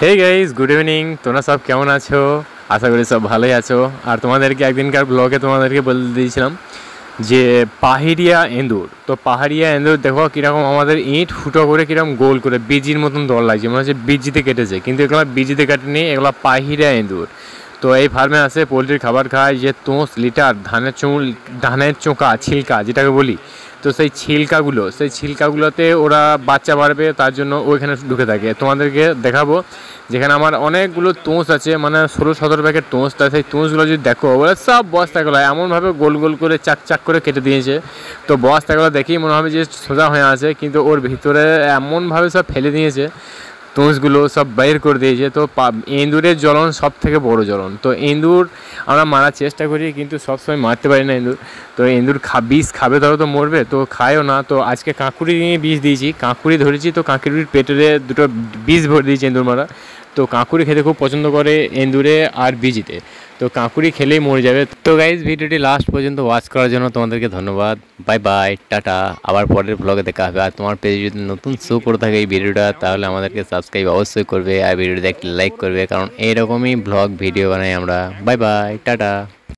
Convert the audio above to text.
Hey guys, good evening. তোমরা সব কেমন আছো? আশা করি সব ভালোই আছো। আর তোমাদেরকে একদিনকার ব্লগে তোমাদেরকে বলে দিয়েছিলাম যে পাহাড়িয়া এন্দুর। তো পাহাড়িয়া এন্দুর দেখো কীরকম আমাদের ইঁট ফুটো করে কীরকম গোল করে বিজির মতন দল লাগছে, মনে হচ্ছে বিজিতে কেটেছে, কিন্তু এগুলো বিজিতে কাটেনি, এগুলো পাহাড়িয়া এন্দুর। তো এই ফার্মে আসে, পোলট্রির খাবার খায়, যে তোষ লিটার ধানের চোঁকা ছিলকা যেটাকে বলি, তো সেই ছিলকাগুলোতে ওরা বাচ্চা বাড়বে, তার জন্য ওইখানে ঢুকে থাকে। তোমাদেরকে দেখাবো যেখানে আমার অনেকগুলো তোষ আছে, মানে 16-17 প্যাকেট তোষ। তা সেই তোষগুলো যদি দেখো, ওরা সব বস্তাগুলো এমনভাবে গোল গোল করে চাক চাক করে কেটে দিয়েছে। তো বস্তাগুলো দেখেই মনে হবে যে সোজা হয়ে আছে, কিন্তু ওর ভিতরে এমনভাবে সব ফেলে দিয়েছে, তোষগুলো সব বাইর করে দিয়েছে। তো এঁদুরের জ্বলন সব থেকে বড়ো জ্বলন। তো এঁদুর আমরা মারার চেষ্টা করি, কিন্তু সবসময় মারতে পারি না এঁদুর। তো এঁদুর বিষ খাবে, ধরো তো মরবে, তো খায়ও না। তো আজকে কাঁকুড়ি নিয়ে বিষ দিয়েছি, কাঁকুড়ি ধরেছি, তো কাঁকুড়ির পেটে দুটো বিষ ভরে দিয়েছি এঁদুর মারা। তো কাঁকুড়ি খেতে খুব পছন্দ করে এঁদুরে আর বিজিতে, তো কাঁকুড়ি খেলেই মরে যাবে। তো গাইজ, ভিডিওটি লাস্ট পর্যন্ত ওয়াচ করার জন্য তোমাদেরকে ধন্যবাদ। Bye bye, tata. আবার পরের ব্লগে দেখা হবে। আর তোমার পেজে যদি নতুন শো করে থাকে এই ভিডিওটা, তাহলে আমাদেরকে সাবস্ক্রাইব অবশ্যই করবে, আর ভিডিওটা দেখতে লাইক করবে, কারণ এইরকমই ব্লগ ভিডিও বানাই আমরা। Bye bye, tata.